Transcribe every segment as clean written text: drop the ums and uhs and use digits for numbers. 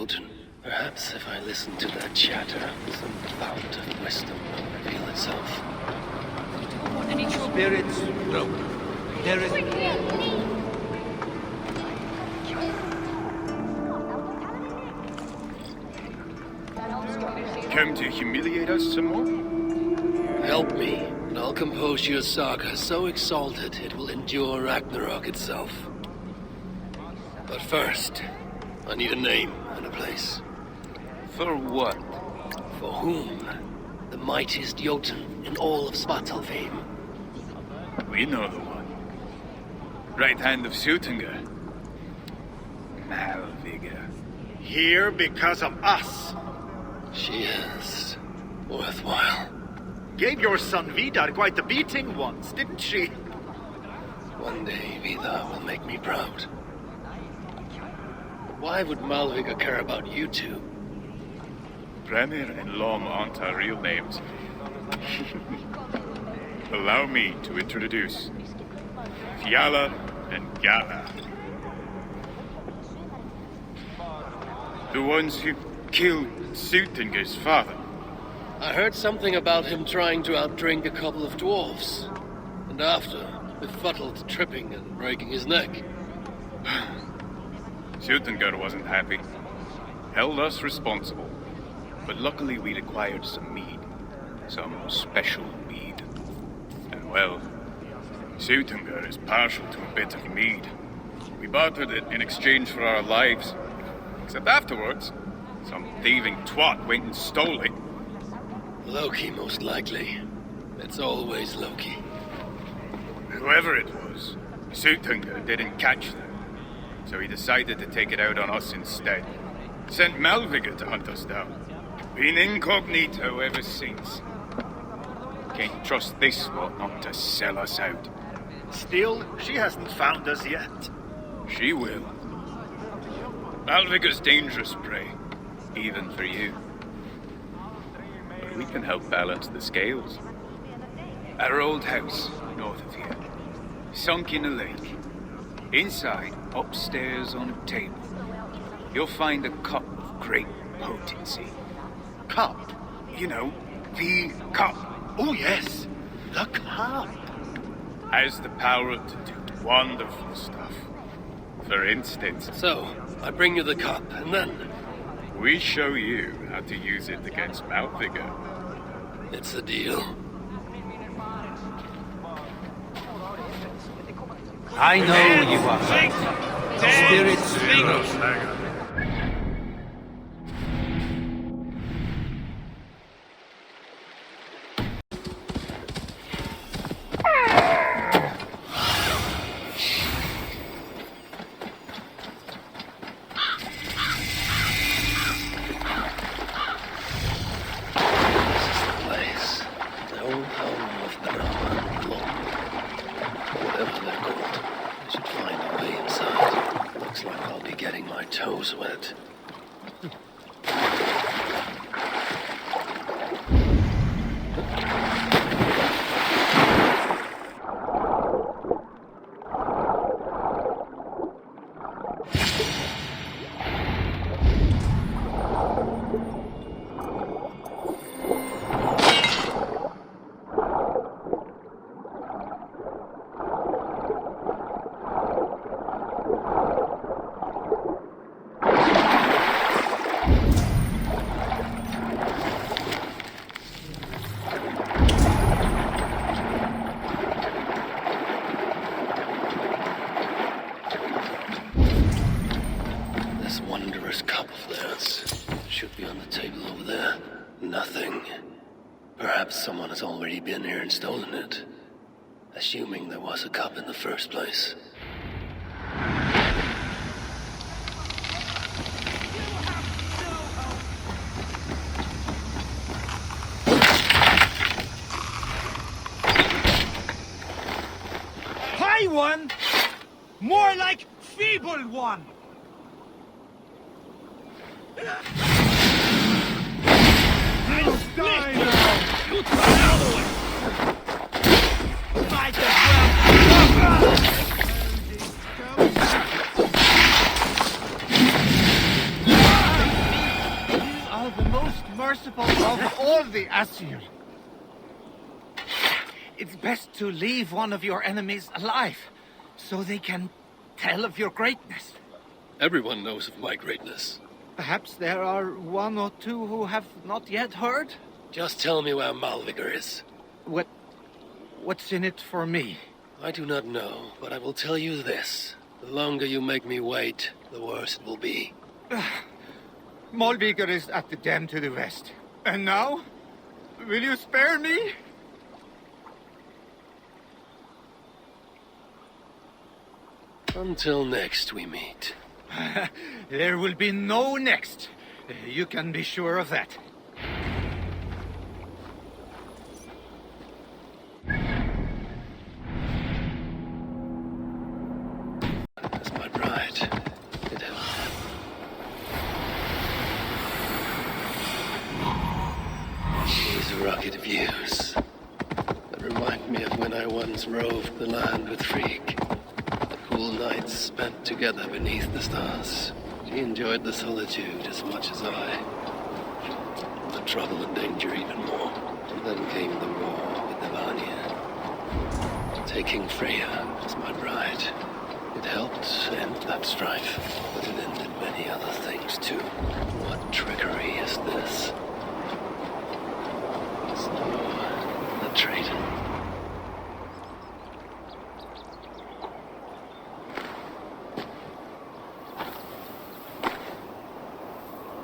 Jotun. Perhaps if I listen to that chatter, some fount of wisdom will reveal itself. Any spirits? No. There is... Come to humiliate us some more? Help me, and I'll compose you a saga so exalted it will endure Ragnarok itself. But first, I need a name and a place. For what? For whom? The mightiest Jotun in all of Svartalfheim. We know the one. Right hand of Suttungr. Malvigr. Here because of us. She is worthwhile. Gave your son Vidar quite the beating once, didn't she? One day, Vidar will make me proud. Why would Malvigr care about you two? Premier and Lom aren't our real names. Allow me to introduce Fiala and Gala. The ones who killed Suttungr's father. I heard something about him trying to outdrink a couple of dwarfs. And after, befuddled tripping and breaking his neck. Suttungr wasn't happy. Held us responsible. But luckily we'd acquired some mead. Some special mead. And well, Suttungr is partial to a bit of mead. We bartered it in exchange for our lives. Except afterwards, some thieving twat went and stole it. Loki, most likely. It's always Loki. Whoever it was, Suttungr didn't catch them. So he decided to take it out on us instead. Sent Malvigr to hunt us down. Been incognito ever since. Can't trust this lot not to sell us out. Still, she hasn't found us yet. She will. Malvigr's dangerous prey, even for you. But we can help balance the scales. Our old house, north of here, sunk in a lake. Inside, upstairs on a table, you'll find a cup of great potency. Cup? You know, the cup. Oh yes, the cup. Has the power to do wonderful stuff. For instance, So, I bring you the cup, and then... we show you how to use it against Malvigr. It's a deal. I know you are right. Spirits... Toes wet. Perhaps someone has already been here and stolen it, assuming there was a cup in the first place. High one! More like feeble one! of the Aesir. It's best to leave one of your enemies alive, so they can tell of your greatness. Everyone knows of my greatness. Perhaps there are one or two who have not yet heard? Just tell me where Malvigr is. What's in it for me? I do not know, but I will tell you this. The longer you make me wait, the worse it will be. Malvigr is at the dam to the west. And now? Will you spare me? Until next we meet. There will be no next. You can be sure of that. That's my bride. It helped. These rugged views that remind me of when I once roved the land with Frigg. The cool nights spent together beneath the stars. She enjoyed the solitude as much as I. The trouble and danger even more. And then came the war with the Vanir. Taking Freya as my bride. It helped end that strife, but it ended many other things too. What trickery is this? Snow, the traitor.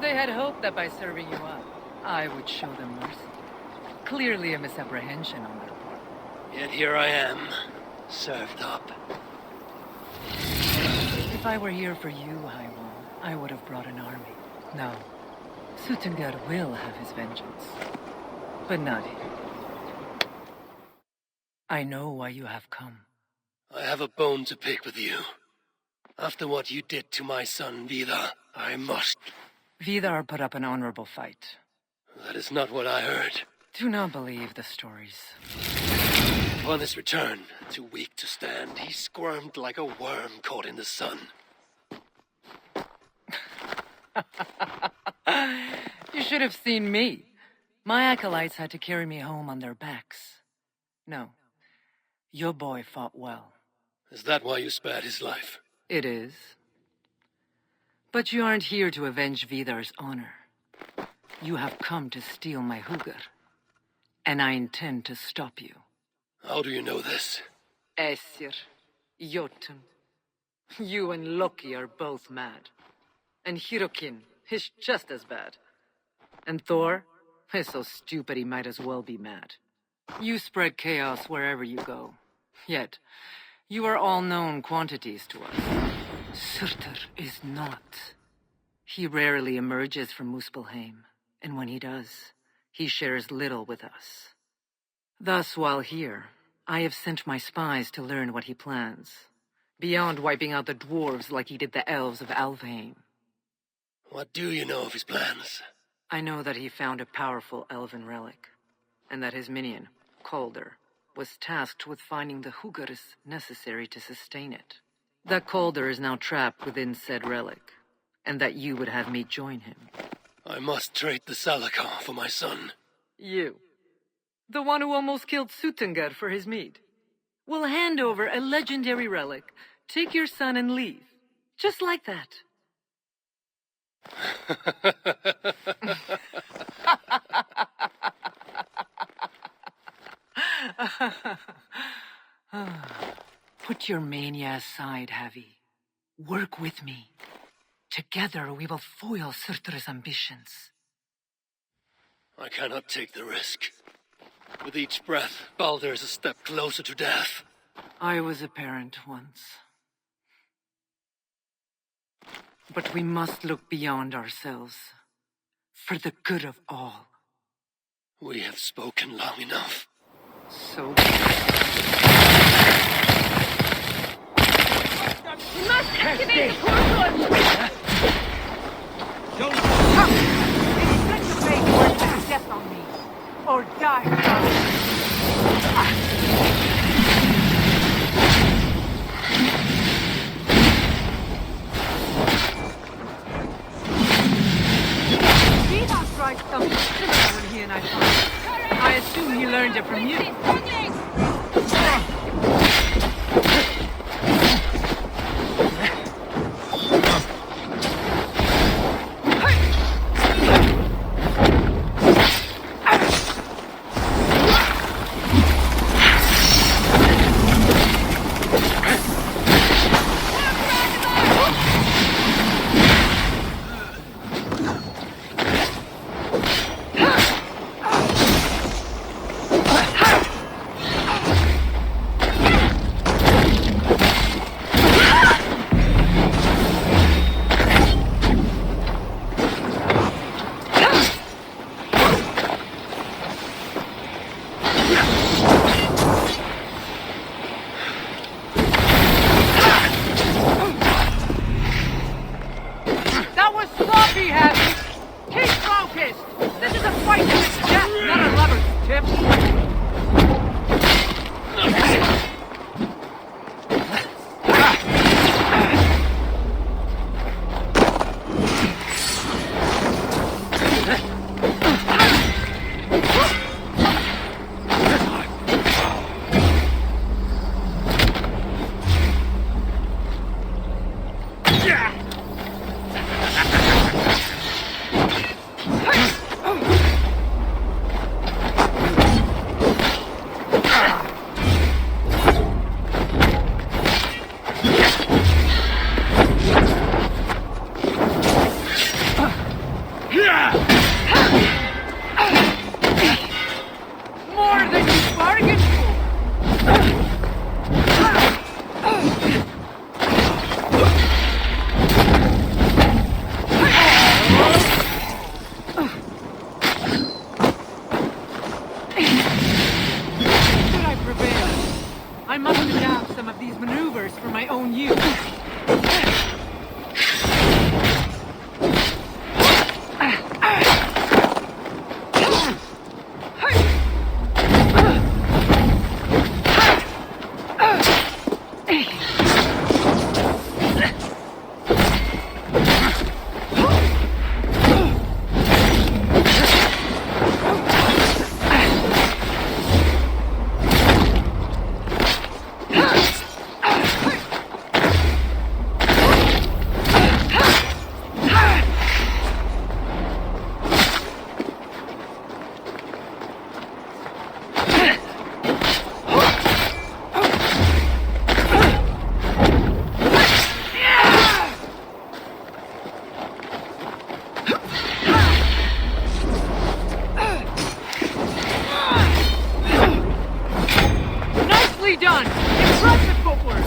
They had hoped that by serving you up, I would show them mercy. Clearly a misapprehension on their part. Yet here I am, served up. If I were here for you, Hywon, I would have brought an army. No. Suttungr will have his vengeance. But not here. I know why you have come. I have a bone to pick with you. After what you did to my son, Vidar, I must... Vidar put up an honorable fight. That is not what I heard. Do not believe the stories. Upon his return, too weak to stand, he squirmed like a worm caught in the sun. You should have seen me. My acolytes had to carry me home on their backs. No. Your boy fought well. Is that why you spared his life? It is. But you aren't here to avenge Vidar's honor. You have come to steal my Hugr. And I intend to stop you. How do you know this? Aesir, Jotun. You and Loki are both mad. And Hirokin is just as bad. And Thor is so stupid he might as well be mad. You spread chaos wherever you go. Yet, you are all known quantities to us. Surtur is not. He rarely emerges from Muspelheim, and when he does, he shares little with us. Thus, while here, I have sent my spies to learn what he plans, beyond wiping out the dwarves like he did the elves of Alfheim. What do you know of his plans? I know that he found a powerful elven relic, and that his minion, Calder, was tasked with finding the Hugrs necessary to sustain it. That Calder is now trapped within said relic, and that you would have me join him. I must trade the Salakar for my son. You, the one who almost killed Suttungr for his mead, will hand over a legendary relic, take your son and leave. Just like that. Put your mania aside, Havi. Work with me. Together we will foil Surtur's ambitions. I cannot take the risk. With each breath, Baldur is a step closer to death. I was a parent once. But we must look beyond ourselves. For the good of all. We have spoken long enough. So... We must activate the portal! Don't... Expect to make worse death on me. Or die. Vidar tried something similar when he and I fought. you. Nicely done! Impressive footwork!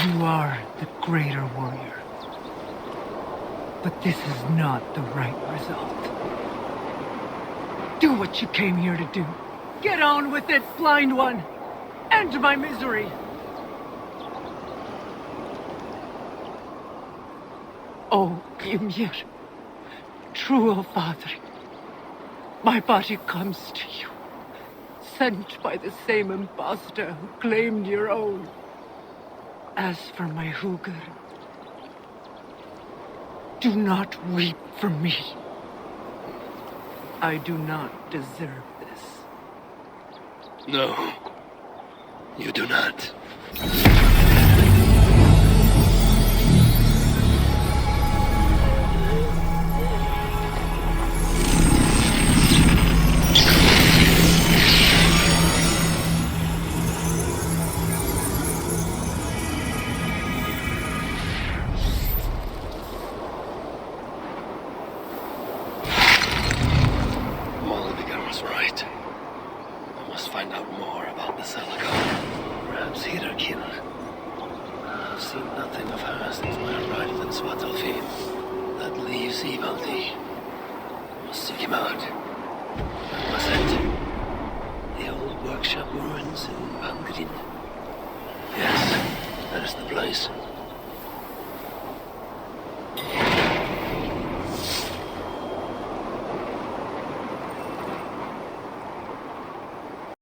You are the greater warrior. But this is not the right result. Do what you came here to do. Get on with it, blind one! End my misery! Oh, Ymir, true, O Father, my body comes to you, sent by the same impostor who claimed your own. As for my Hugr, do not weep for me. I do not deserve this. No, you do not. Malvigr was right. I must find out more about the Salakar. Perhaps Hirakin. I've seen nothing of her since my arrival in Svartalfheim. That leaves Ivaldi. I must seek him out. Where was it? The old workshop ruins in Valhalla. Yes, that is the place.